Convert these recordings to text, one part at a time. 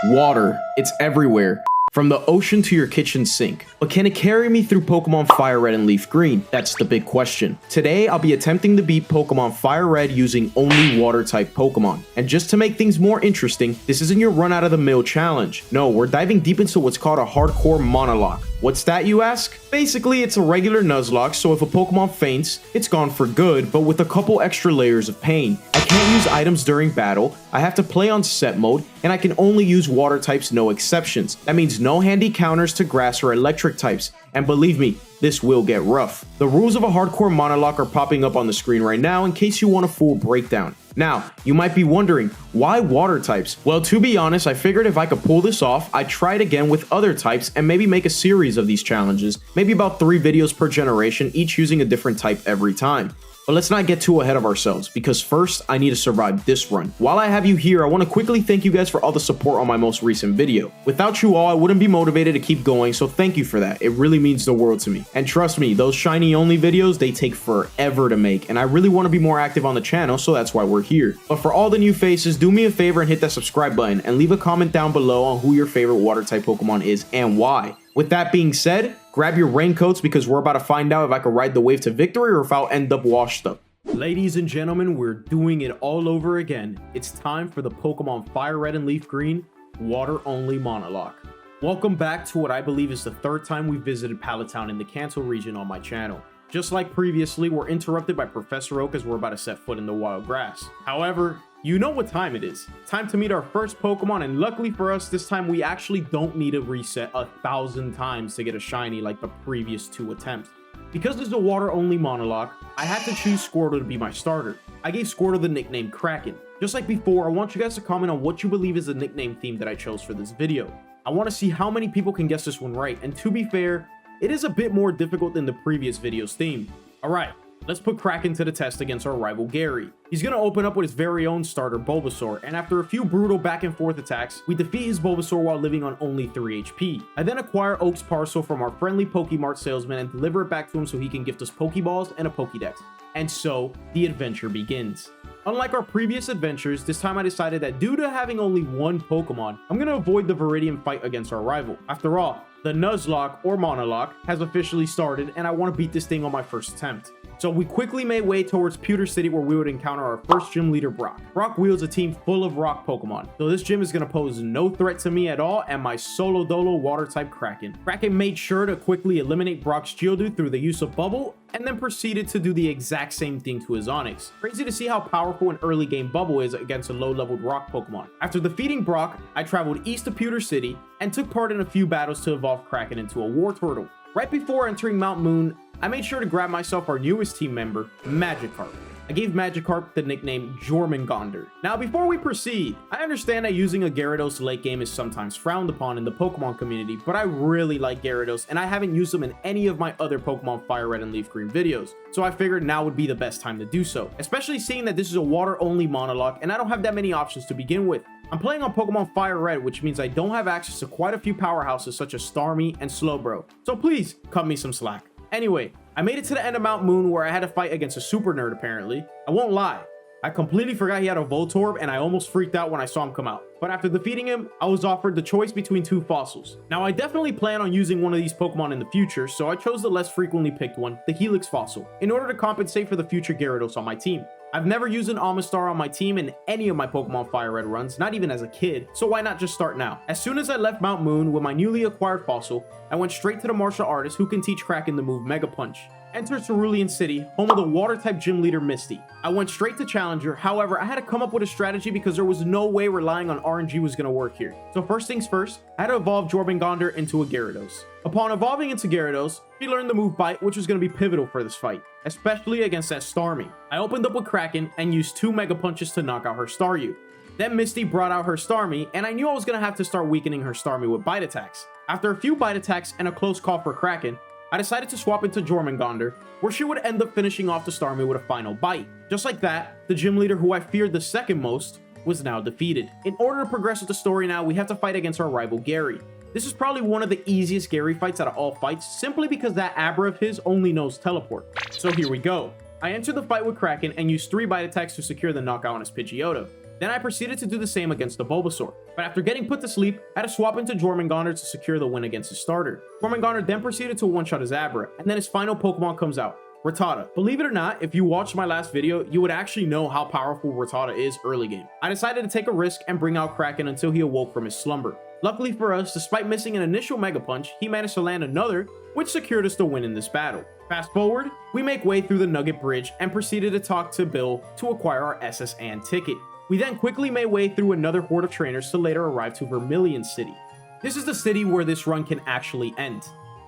Water. It's everywhere. From the ocean to your kitchen sink. But can it carry me through Pokemon FireRed and LeafGreen? That's the big question. Today, I'll be attempting to beat Pokemon FireRed using only Water Type Pokemon. And just to make things more interesting, this isn't your run out of the mill challenge. No, we're diving deep into what's called a hardcore monologue. What's that, you ask? Basically, it's a regular Nuzlocke, so if a Pokemon faints, it's gone for good, but with a couple extra layers of pain. I can't use items during battle, I have to play on set mode, and I can only use water types, no exceptions. That means no handy counters to grass or electric types, and believe me, this will get rough. The rules of a hardcore monologue are popping up on the screen right now in case you want a full breakdown. Now, you might be wondering, why water types? Well, to be honest, I figured if I could pull this off, I'd try it again with other types and maybe make a series of these challenges, maybe about 3 videos per generation, each using a different type every time. But let's not get too ahead of ourselves, because first, I need to survive this run. While I have you here, I want to quickly thank you guys for all the support on my most recent video. Without you all, I wouldn't be motivated to keep going, so thank you for that. It really means the world to me. And trust me, those shiny only videos, they take forever to make, and I really want to be more active on the channel, so that's why we're here. But for all the new faces, do me a favor and hit that subscribe button, and leave a comment down below on who your favorite water type Pokemon is and why. With that being said, grab your raincoats because we're about to find out if I can ride the wave to victory or if I'll end up washed up. Ladies and gentlemen, we're doing it all over again. It's time for the Pokemon FireRed and LeafGreen water-only monologue. Welcome back to what I believe is the 3rd time we've visited Palatown in the Kanto region on my channel. Just like previously, we're interrupted by Professor Oak as we're about to set foot in the wild grass. However, you know what time it is. Time to meet our first Pokemon, and luckily for us, this time we actually don't need to reset 1,000 times to get a shiny like the previous 2 attempts. Because this is a water-only monologue, I had to choose Squirtle to be my starter. I gave Squirtle the nickname Kraken. Just like before, I want you guys to comment on what you believe is the nickname theme that I chose for this video. I want to see how many people can guess this one right, and to be fair, it is a bit more difficult than the previous video's theme. Alright, let's put Kraken to the test against our rival Gary. He's going to open up with his very own starter Bulbasaur, and after a few brutal back and forth attacks, we defeat his Bulbasaur while living on only 3 HP. I then acquire Oak's parcel from our friendly Pokemart salesman and deliver it back to him so he can gift us Pokeballs and a Pokédex. And so, the adventure begins. Unlike our previous adventures, this time I decided that due to having only 1 Pokemon, I'm going to avoid the Viridian fight against our rival. After all, the Nuzlocke or monologue has officially started and I want to beat this thing on my first attempt. So we quickly made way towards Pewter City where we would encounter our first gym leader, Brock. Brock wields a team full of rock Pokemon, so this gym is going to pose no threat to me at all and my solo dolo water type Kraken. Kraken made sure to quickly eliminate Brock's Geodude through the use of Bubble and then proceeded to do the exact same thing to his Onix. Crazy to see how powerful an early game Bubble is against a low leveled rock Pokemon. After defeating Brock, I traveled east to Pewter City and took part in a few battles to evolve Kraken into a Wartortle. Right before entering Mount Moon, I made sure to grab myself our newest team member, Magikarp. I gave Magikarp the nickname Jormungandr. Now before we proceed, I understand that using a Gyarados late game is sometimes frowned upon in the Pokemon community, but I really like Gyarados and I haven't used them in any of my other Pokemon FireRed and LeafGreen videos, so I figured now would be the best time to do so, especially seeing that this is a water-only monologue and I don't have that many options to begin with. I'm playing on Pokemon FireRed, which means I don't have access to quite a few powerhouses such as Starmie and Slowbro, so please cut me some slack. Anyway, I made it to the end of Mount Moon where I had to fight against a super nerd apparently. I won't lie, I completely forgot he had a Voltorb and I almost freaked out when I saw him come out. But after defeating him, I was offered the choice between 2 fossils. Now I definitely plan on using one of these Pokemon in the future, so I chose the less frequently picked one, the Helix fossil, in order to compensate for the future Gyarados on my team. I've never used an Amistar on my team in any of my Pokemon FireRed runs, not even as a kid, so why not just start now? As soon as I left Mount Moon with my newly acquired fossil, I went straight to the martial artist who can teach Kraken the move Mega Punch. Enter Cerulean City, home of the water-type gym leader Misty. I went straight to Challenger, however, I had to come up with a strategy because there was no way relying on RNG was going to work here. So first things first, I had to evolve Jormungandr into a Gyarados. Upon evolving into Gyarados, she learned the move Bite, which was going to be pivotal for this fight, especially against that Starmie. I opened up with Kraken and used 2 Mega Punches to knock out her Staryu. Then Misty brought out her Starmie, and I knew I was going to have to start weakening her Starmie with Bite attacks. After a few Bite attacks and a close call for Kraken, I decided to swap into Jormungandr, where she would end up finishing off the Starmie with a final bite. Just like that, the gym leader who I feared the second most was now defeated. In order to progress with the story now, we have to fight against our rival Gary. This is probably one of the easiest Gary fights out of all fights, simply because that Abra of his only knows teleport. So here we go. I entered the fight with Kraken and used 3 bite attacks to secure the knockout on his Pidgeotto. Then I proceeded to do the same against the Bulbasaur, but after getting put to sleep, I had to swap into Jormungandr to secure the win against his starter. Jormungandr then proceeded to one-shot his Abra, and then his final Pokemon comes out, Rattata. Believe it or not, if you watched my last video, you would actually know how powerful Rattata is early game. I decided to take a risk and bring out Kraken until he awoke from his slumber. Luckily for us, despite missing an initial Mega Punch, he managed to land another, which secured us the win in this battle. Fast forward, we make way through the Nugget Bridge and proceeded to talk to Bill to acquire our SS Anne ticket. We then quickly made way through another horde of trainers to later arrive to Vermilion City. This is the city where this run can actually end.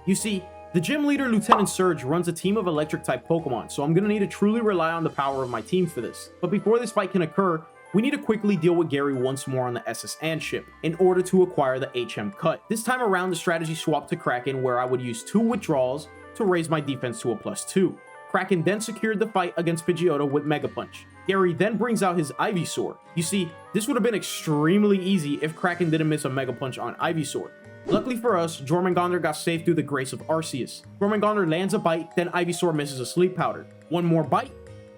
You see, the gym leader Lieutenant Surge runs a team of electric type Pokemon, so I'm going to need to truly rely on the power of my team for this. But before this fight can occur, we need to quickly deal with Gary once more on the SS Anne ship in order to acquire the HM cut. This time around, the strategy swapped to Kraken, where I would use 2 withdrawals to raise my defense to a +2. Kraken then secured the fight against Pidgeotto with Mega Punch. Gary then brings out his Ivysaur. You see, this would have been extremely easy if Kraken didn't miss a Mega Punch on Ivysaur. Luckily for us, Jormungandr got saved through the grace of Arceus. Jormungandr lands a bite, then Ivysaur misses a Sleep Powder. One more bite,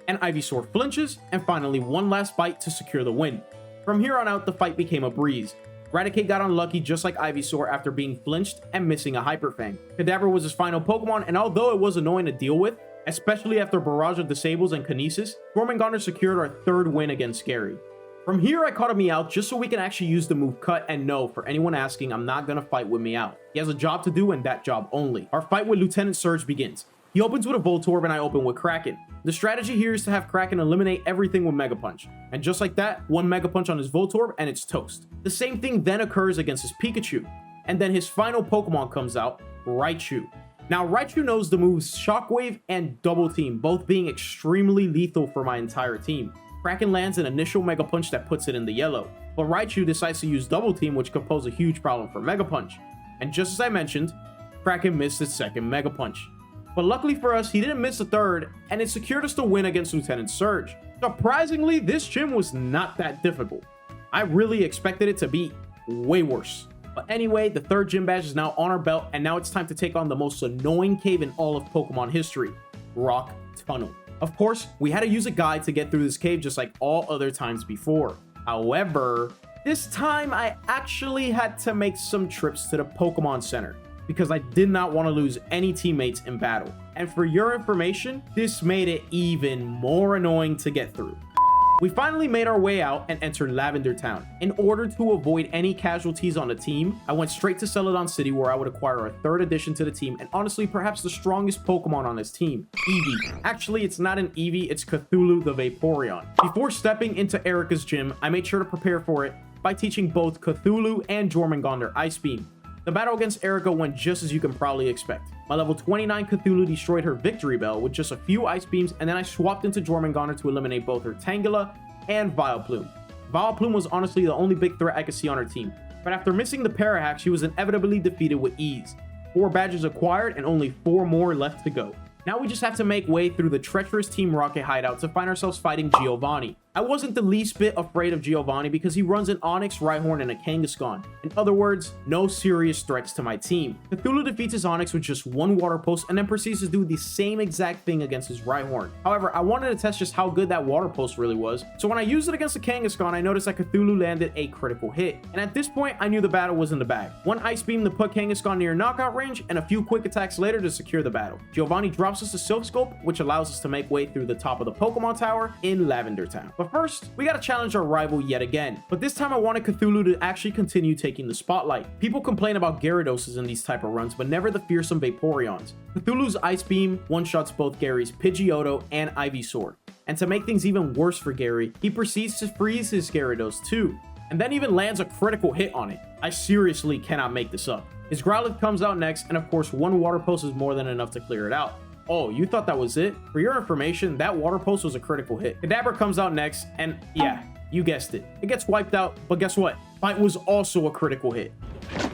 and Ivysaur flinches, and finally one last bite to secure the win. From here on out, the fight became a breeze. Raticate got unlucky just like Ivysaur after being flinched and missing a Hyper Fang. Kadabra was his final Pokemon, and although it was annoying to deal with, especially after Barrage of Disables and Kinesis, Jormungandr secured our 3rd win against Gary. From here, I caught a Meowth just so we can actually use the move Cut, and no, for anyone asking, I'm not gonna fight with Meowth. He has a job to do and that job only. Our fight with Lieutenant Surge begins. He opens with a Voltorb and I open with Kraken. The strategy here is to have Kraken eliminate everything with Mega Punch. And just like that, one Mega Punch on his Voltorb and it's toast. The same thing then occurs against his Pikachu. And then his final Pokemon comes out, Raichu. Now, Raichu knows the moves Shockwave and Double Team, both being extremely lethal for my entire team. Kraken lands an initial Mega Punch that puts it in the yellow, but Raichu decides to use Double Team, which could pose a huge problem for Mega Punch. And just as I mentioned, Kraken missed his 2nd Mega Punch. But luckily for us, he didn't miss a 3rd, and it secured us the win against Lieutenant Surge. Surprisingly, this gym was not that difficult. I really expected it to be way worse. But anyway, the 3rd gym badge is now on our belt, and now it's time to take on the most annoying cave in all of Pokemon history, Rock Tunnel. Of course, we had to use a guide to get through this cave just like all other times before. However, this time I actually had to make some trips to the Pokemon Center because I did not want to lose any teammates in battle. And for your information, this made it even more annoying to get through. We finally made our way out and entered Lavender Town. In order to avoid any casualties on the team, I went straight to Celadon City where I would acquire a 3rd addition to the team and honestly perhaps the strongest Pokemon on this team, Eevee. Actually, it's not an Eevee, it's Cthulhu the Vaporeon. Before stepping into Erica's gym, I made sure to prepare for it by teaching both Cthulhu and Jormungandr Ice Beam. The battle against Erica went just as you can probably expect. My level 29 Cthulhu destroyed her Victory Bell with just a few Ice Beams, and then I swapped into Jormungandr to eliminate both her Tangela and Vileplume. Vileplume was honestly the only big threat I could see on her team, but after missing the Parahack, she was inevitably defeated with ease. 4 badges acquired and only 4 more left to go. Now we just have to make way through the treacherous Team Rocket hideout to find ourselves fighting Giovanni. I wasn't the least bit afraid of Giovanni because he runs an Onix, Rhyhorn, and a Kangaskhan. In other words, no serious threats to my team. Cthulhu defeats his Onix with just 1 Water Pulse and then proceeds to do the same exact thing against his Rhyhorn. However, I wanted to test just how good that Water Pulse really was, so when I used it against the Kangaskhan, I noticed that Cthulhu landed a critical hit. And at this point, I knew the battle was in the bag. 1 Ice Beam to put Kangaskhan near knockout range, and a few quick attacks later to secure the battle. Giovanni drops us a Silk Scope, which allows us to make way through the top of the Pokemon Tower in Lavender Town. But first, we gotta challenge our rival yet again. But this time I wanted Cthulhu to actually continue taking the spotlight. People complain about Gyarados in these type of runs, but never the fearsome Vaporeons. Cthulhu's Ice Beam one-shots both Gary's Pidgeotto and Ivysaur. And to make things even worse for Gary, he proceeds to freeze his Gyarados too, and then even lands a critical hit on it. I seriously cannot make this up. His Growlithe comes out next, and of course 1 Water Pulse is more than enough to clear it out. Oh, you thought that was it? For your information, that Water Pulse was a critical hit. Kadabra comes out next, and yeah, you guessed it. It gets wiped out, but guess what? Fight was also a critical hit.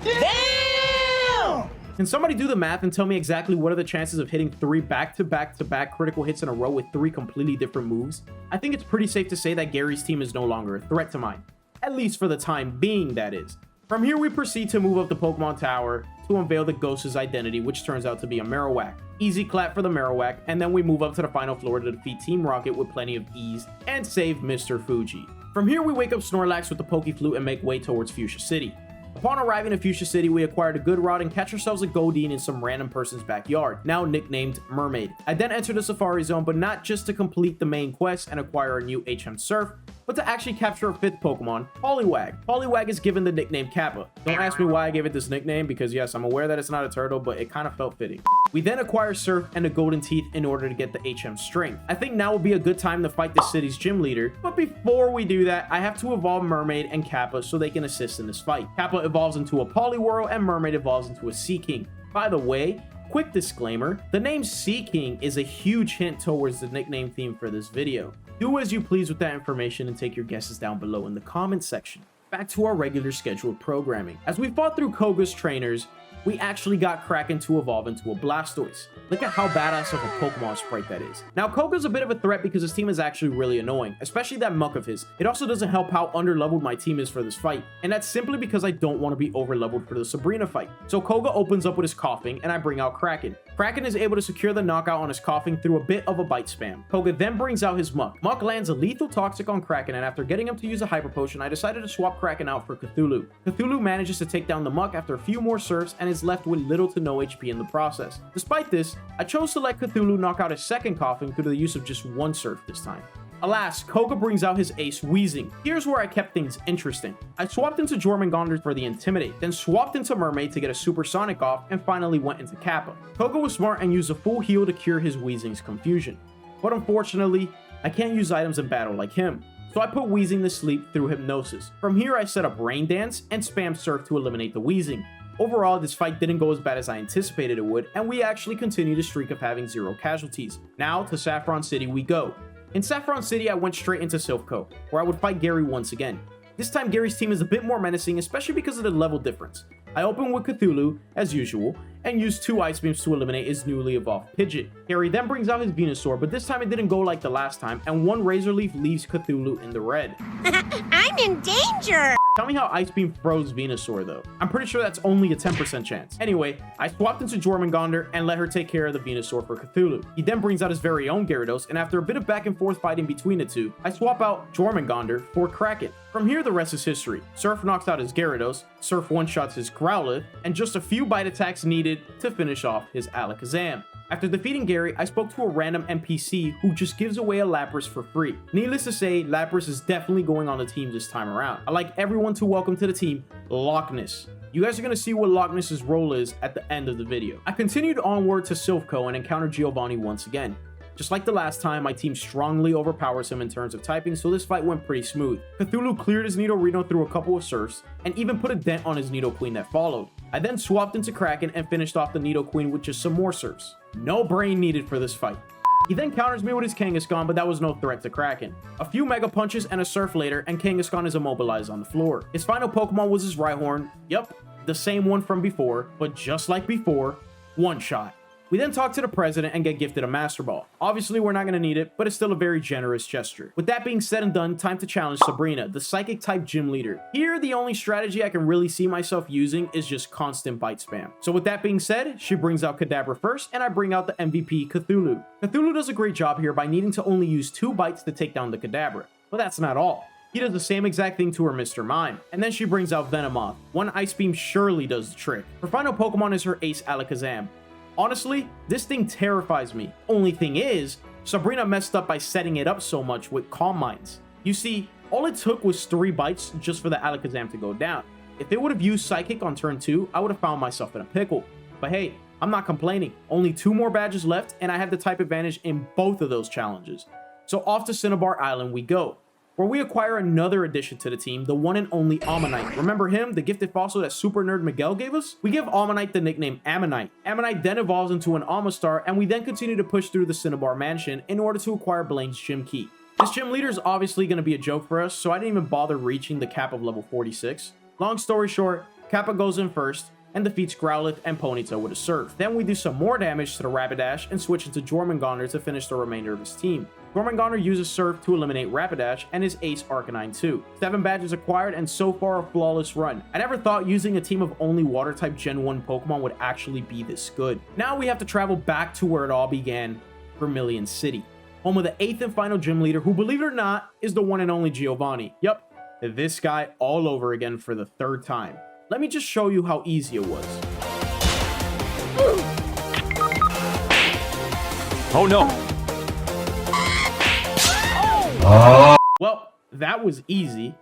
Damn! Can somebody do the math and tell me exactly what are the chances of hitting 3 back-to-back critical hits in a row with 3 completely different moves? I think it's pretty safe to say that Gary's team is no longer a threat to mine. At least for the time being, that is. From here, we proceed to move up the Pokemon Tower to unveil the Ghost's identity, which turns out to be a Marowak. Easy clap for the Marowak, and then we move up to the final floor to defeat Team Rocket with plenty of ease and save Mr. Fuji. From here, we wake up Snorlax with the Pokeflute and make way towards Fuchsia City. Upon arriving in Fuchsia City, we acquired a good rod and catch ourselves a Goldeen in some random person's backyard, now nicknamed Mermaid. I then enter the Safari Zone, but not just to complete the main quest and acquire a new HM Surf, but to actually capture a 5th Pokemon, Poliwag. Poliwag is given the nickname Kappa. Don't ask me why I gave it this nickname, because yes, I'm aware that it's not a turtle, but it kind of felt fitting. We then acquire Surf and the Golden Teeth in order to get the HM Strength. I think now would be a good time to fight the city's gym leader, but before we do that, I have to evolve Mermaid and Kappa so they can assist in this fight. Kappa evolves into a Poliwhirl and Mermaid evolves into a Seaking. By the way, quick disclaimer, the name Seaking is a huge hint towards the nickname theme for this video. Do as you please with that information and take your guesses down below in the comment section. Back to our regular scheduled programming. As we fought through Koga's trainers, we actually got Kraken to evolve into a Blastoise. Look at how badass of a Pokemon sprite that is. Now, Koga's a bit of a threat because his team is actually really annoying, especially that Muck of his. It also doesn't help how underleveled my team is for this fight, and that's simply because I don't want to be overleveled for the Sabrina fight. So Koga opens up with his Coughing, and I bring out Kraken. Kraken is able to secure the knockout on his Coughing through a bit of a bite spam. Koga then brings out his Muck. Muck lands a lethal Toxic on Kraken, and after getting him to use a Hyper Potion, I decided to swap Kraken out for Cthulhu. Cthulhu manages to take down the Muck after a few more surfs and is left with little to no HP in the process. Despite this, I chose to let Cthulhu knock out his second Coughing through the use of just one surf this time. Alas, Koga brings out his ace Weezing. Here's where I kept things interesting. I swapped into Jormungandr for the Intimidate, then swapped into Mermaid to get a Supersonic off, and finally went into Kappa. Koga was smart and used a full heal to cure his Weezing's confusion. But unfortunately, I can't use items in battle like him. So I put Weezing to sleep through Hypnosis. From here, I set up Rain Dance and spam Surf to eliminate the Weezing. Overall, this fight didn't go as bad as I anticipated it would, and we actually continued a streak of having 0 casualties. Now, to Saffron City we go. In Saffron City, I went straight into Silphco, where I would fight Gary once again. This time, Gary's team is a bit more menacing, especially because of the level difference. I open with Cthulhu, as usual, and use 2 Ice Beams to eliminate his newly evolved Pidgeot. Gary then brings out his Venusaur, but this time it didn't go like the last time, and 1 Razor Leaf leaves Cthulhu in the red. I'm in danger! Tell me how Ice Beam froze Venusaur though. I'm pretty sure that's only a 10% chance. Anyway, I swapped into Jormungandr and let her take care of the Venusaur for Cthulhu. He then brings out his very own Gyarados, and after a bit of back and forth fighting between the two, I swap out Jormungandr for Kraken. From here, the rest is history. Surf knocks out his Gyarados, Surf one-shots his Growlithe, and just a few bite attacks needed to finish off his Alakazam. After defeating Gary, I spoke to a random NPC who just gives away a Lapras for free. Needless to say, Lapras is definitely going on the team this time around. I'd like everyone to welcome to the team, Loch-Ness. You guys are going to see what Loch-Ness's role is at the end of the video. I continued onward to Silphco and encountered Giovanni once again. Just like the last time, my team strongly overpowers him in terms of typing, so this fight went pretty smooth. Cthulhu cleared his Nidorino through a couple of surfs, and even put a dent on his Nidoqueen that followed. I then swapped into Kraken and finished off the Nidoqueen with just some more surfs. No brain needed for this fight. He then counters me with his Kangaskhan, but that was no threat to Kraken. A few Mega Punches and a Surf later, and Kangaskhan is immobilized on the floor. His final Pokemon was his Rhyhorn. Yup, the same one from before, but just like before, one shot. We then talk to the president and get gifted a Master Ball. Obviously, we're not going to need it, but it's still a very generous gesture. With that being said and done, time to challenge Sabrina, the Psychic-type gym leader. Here, the only strategy I can really see myself using is just constant bite spam. So with that being said, she brings out Kadabra first, and I bring out the MVP, Cthulhu. Cthulhu does a great job here by needing to only use 2 bites to take down the Kadabra. But that's not all. He does the same exact thing to her Mr. Mime. And then she brings out Venomoth. 1 Ice Beam surely does the trick. Her final Pokemon is her ace Alakazam. Honestly, this thing terrifies me. Only thing is, Sabrina messed up by setting it up so much with Calm Minds. You see, all it took was 3 bites just for the Alakazam to go down. If it would have used Psychic on turn 2, I would have found myself in a pickle. But hey, I'm not complaining. Only 2 more badges left, and I have the type advantage in both of those challenges. So off to Cinnabar Island we go, where we acquire another addition to the team, the one and only Ammonite. Remember him, the gifted fossil that Super Nerd Miguel gave us? We give Ammonite the nickname Ammonite. Ammonite then evolves into an Amistar, and we then continue to push through the Cinnabar Mansion in order to acquire Blaine's Gym Key. This gym leader is obviously going to be a joke for us, so I didn't even bother reaching the cap of level 46. Long story short, Kappa goes in first, and defeats Growlithe and Ponyta with a Surf. Then we do some more damage to the Rapidash and switch into Jormungandr to finish the remainder of his team. Jormungandr uses Surf to eliminate Rapidash and his ace Arcanine too. 7 badges acquired and so far a flawless run. I never thought using a team of only Water type Gen 1 Pokemon would actually be this good. Now we have to travel back to where it all began, Vermilion City, home of the 8th and final gym leader, who, believe it or not, is the one and only Giovanni. Yep, this guy all over again for the 3rd time. Let me just show you how easy it was. Oh no! Well, that was easy.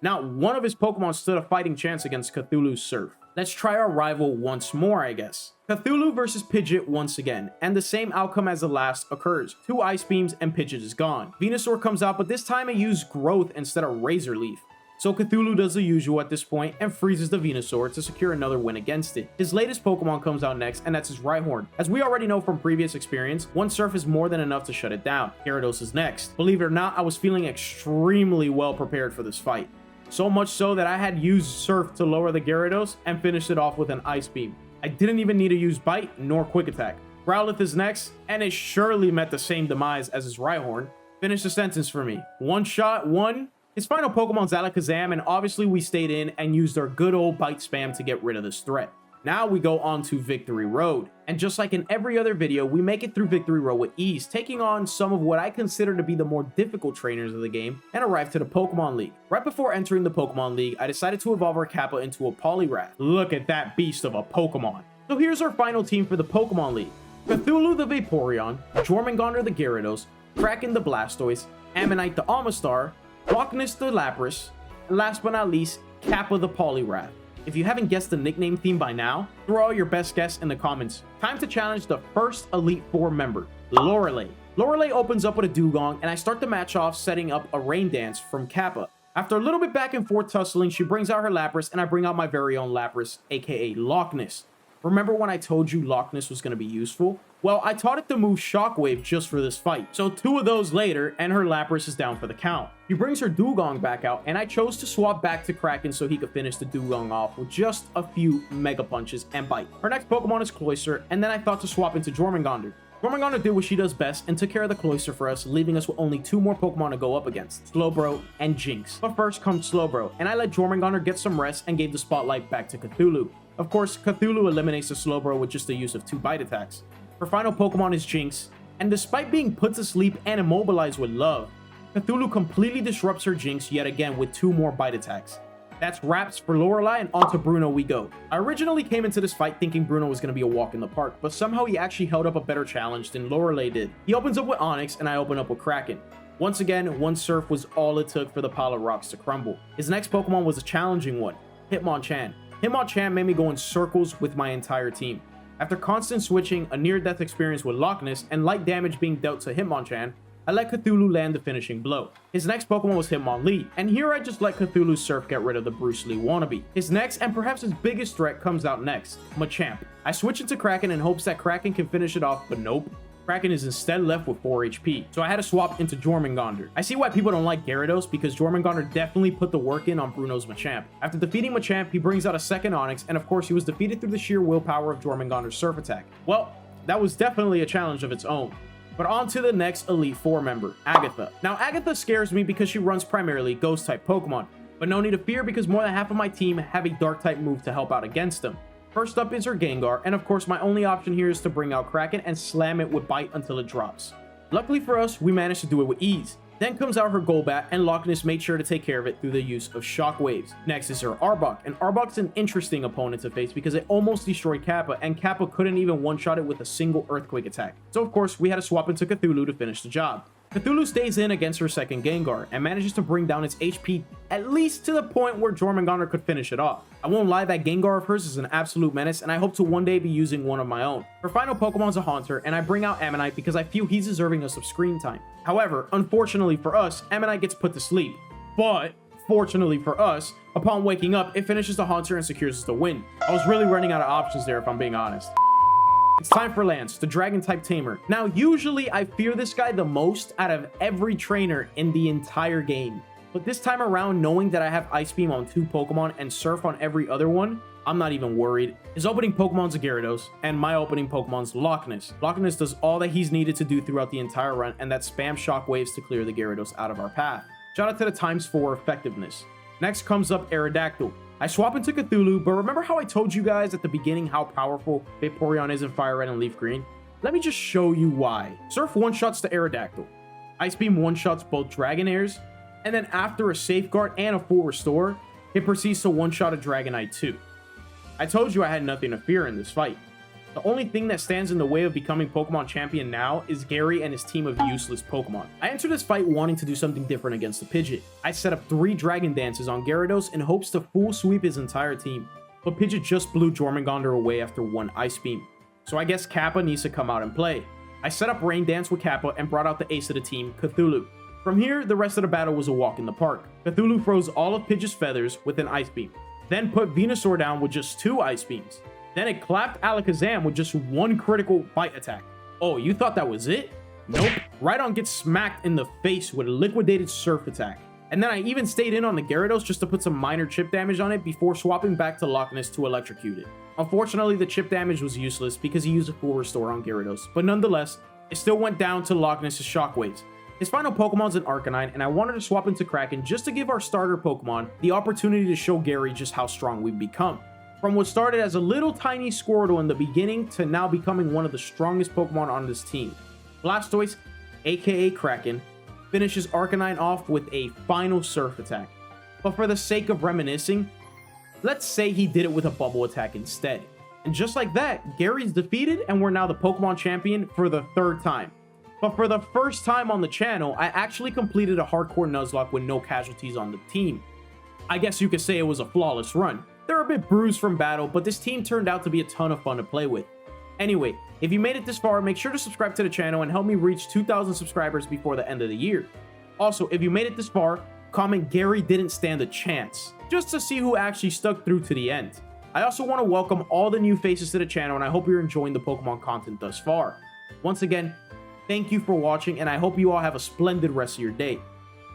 Not one of his Pokemon stood a fighting chance against Cthulhu's Surf. Let's try our rival once more, I guess. Cthulhu versus Pidgeot once again, and the same outcome as the last occurs. 2 Ice Beams and Pidgeot is gone. Venusaur comes out, but this time I use Growth instead of Razor Leaf. So Cthulhu does the usual at this point and freezes the Venusaur to secure another win against it. His latest Pokemon comes out next, and that's his Rhyhorn. As we already know from previous experience, 1 Surf is more than enough to shut it down. Gyarados is next. Believe it or not, I was feeling extremely well prepared for this fight. So much so that I had used Surf to lower the Gyarados and finished it off with an Ice Beam. I didn't even need to use Bite nor Quick Attack. Growlithe is next, and it surely met the same demise as his Rhyhorn. Finish the sentence for me. 1 shot, 1. His final Pokemon's Alakazam, and obviously we stayed in and used our good old Bite spam to get rid of this threat. Now we go on to Victory Road, and just like in every other video, we make it through Victory Road with ease, taking on some of what I consider to be the more difficult trainers of the game, and arrive to the Pokemon League. Right before entering the Pokemon League, I decided to evolve our Kappa into a Poliwrath. Look at that beast of a Pokemon. So here's our final team for the Pokemon League. Cthulhu the Vaporeon, Jormungandr the Gyarados, Kraken the Blastoise, Ammonite the Amistar, Loch Ness the Lapras, and last but not least, Kappa the Poliwrath. If you haven't guessed the nickname theme by now, throw out your best guess in the comments. Time to challenge the first Elite Four member, Lorelei. Lorelei opens up with a Dugong, and I start the match off setting up a Rain Dance from Kappa. After a little bit back and forth tussling, she brings out her Lapras, and I bring out my very own Lapras, aka Loch Ness. Remember when I told you Loch Ness was going to be useful? Well, I taught it to move Shockwave just for this fight. So 2 of those later, and her Lapras is down for the count. He brings her Dugong back out, and I chose to swap back to Kraken so he could finish the Dugong off with just a few Mega Punches and Bite. Her next Pokemon is Cloyster, and then I thought to swap into Jormungandr. Jormungandr did what she does best and took care of the Cloyster for us, leaving us with only 2 more Pokemon to go up against, Slowbro and Jinx. But first comes Slowbro, and I let Jormungandr get some rest and gave the spotlight back to Cthulhu. Of course, Cthulhu eliminates the Slowbro with just the use of 2 Bite attacks. Her final Pokemon is Jinx, and despite being put to sleep and immobilized with love, Cthulhu completely disrupts her Jinx yet again with 2 more Bite attacks. That's wraps for Lorelei, and onto Bruno we go. I originally came into this fight thinking Bruno was going to be a walk in the park, but somehow he actually held up a better challenge than Lorelei did. He opens up with Onix, and I open up with Kraken. Once again, 1 Surf was all it took for the pile of rocks to crumble. His next Pokemon was a challenging one, Hitmonchan. Hitmonchan made me go in circles with my entire team. After constant switching, a near-death experience with Loch Ness, and light damage being dealt to Hitmonchan, I let Cthulhu land the finishing blow. His next Pokemon was Hitmonlee, and here I just let Cthulhu's Surf get rid of the Bruce Lee wannabe. His next, and perhaps his biggest threat, comes out next, Machamp. I switch into Kraken in hopes that Kraken can finish it off, but nope. Kraken is instead left with 4 HP, so I had to swap into Jormungandr. I see why people don't like Gyarados, because Jormungandr definitely put the work in on Bruno's Machamp. After defeating Machamp, he brings out a second Onix, and of course he was defeated through the sheer willpower of Jormungandr's Surf Attack. Well, that was definitely a challenge of its own. But on to the next Elite Four member, Agatha. Now Agatha scares me because she runs primarily Ghost type Pokemon, but no need to fear because more than half of my team have a Dark type move to help out against them. First up is her Gengar, and of course my only option here is to bring out Kraken and slam it with Bite until it drops. Luckily for us, we managed to do it with ease. Then comes out her Golbat, and Loch Ness made sure to take care of it through the use of Shockwaves. Next is her Arbok, and Arbok's an interesting opponent to face because it almost destroyed Kappa, and Kappa couldn't even one-shot it with a single Earthquake attack. So of course, we had to swap into Cthulhu to finish the job. Cthulhu stays in against her second Gengar and manages to bring down its HP at least to the point where Jormungandr could finish it off. I won't lie, that Gengar of hers is an absolute menace, and I hope to one day be using one of my own. Her final Pokemon is a Haunter, and I bring out Ammonite because I feel he's deserving of some screen time. However, unfortunately for us, Ammonite gets put to sleep. But fortunately for us, upon waking up, it finishes the Haunter and secures us the win. I was really running out of options there if I'm being honest. It's time for Lance, the Dragon-type Tamer. Now, usually I fear this guy the most out of every trainer in the entire game. But this time around, knowing that I have Ice Beam on 2 Pokemon and Surf on every other one, I'm not even worried. His opening Pokemon's a Gyarados, and my opening Pokemon's Loch Ness. Loch Ness does all that he's needed to do throughout the entire run, and that's spam Shockwaves to clear the Gyarados out of our path. Shout out to the ×4 effectiveness. Next comes up Aerodactyl. I swap into Cthulhu, but remember how I told you guys at the beginning how powerful Vaporeon is in FireRed and LeafGreen? Let me just show you why. Surf one-shots the Aerodactyl. Ice Beam one-shots both Dragonairs, and then after a Safeguard and a full Restore, it proceeds to one-shot a Dragonite too. I told you I had nothing to fear in this fight. The only thing that stands in the way of becoming Pokemon champion now is Gary and his team of useless Pokemon. I entered this fight wanting to do something different against the Pidgeot. I set up 3 Dragon Dances on Gyarados in hopes to full sweep his entire team, but Pidgeot just blew Jormungandr away after 1 Ice Beam. So I guess Kappa needs to come out and play. I set up Rain Dance with Kappa and brought out the ace of the team, Cthulhu. From here, the rest of the battle was a walk in the park. Cthulhu froze all of Pidgeot's feathers with an Ice Beam, then put Venusaur down with just 2 Ice Beams. Then it clapped Alakazam with just 1 critical bite attack. Oh, you thought that was it? Nope. Rhydon gets smacked in the face with a liquidated Surf attack. And then I even stayed in on the Gyarados just to put some minor chip damage on it before swapping back to Loch Ness to electrocute it. Unfortunately, the chip damage was useless because he used a full restore on Gyarados, but nonetheless, it still went down to Loch Ness's Shockwaves. His final Pokemon's an Arcanine, and I wanted to swap into Kraken just to give our starter Pokemon the opportunity to show Gary just how strong we've become. From what started as a little tiny Squirtle in the beginning to now becoming one of the strongest Pokemon on this team. Blastoise, aka Kraken, finishes Arcanine off with a final Surf attack. But for the sake of reminiscing, let's say he did it with a Bubble attack instead. And just like that, Gary's defeated and we're now the Pokemon champion for the 3rd time. But for the first time on the channel, I actually completed a hardcore Nuzlocke with no casualties on the team. I guess you could say it was a flawless run. They're a bit bruised from battle, but this team turned out to be a ton of fun to play with. Anyway, if you made it this far, make sure to subscribe to the channel and help me reach 2,000 subscribers before the end of the year. Also, if you made it this far, comment Gary didn't stand a chance, just to see who actually stuck through to the end. I also want to welcome all the new faces to the channel, and I hope you're enjoying the Pokemon content thus far. Once again, thank you for watching, and I hope you all have a splendid rest of your day.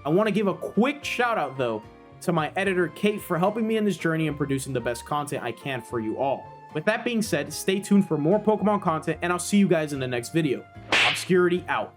I want to give a quick shout out though to my editor Kate for helping me in this journey and producing the best content I can for you all. With that being said, stay tuned for more Pokemon content, and I'll see you guys in the next video. Obscurity out.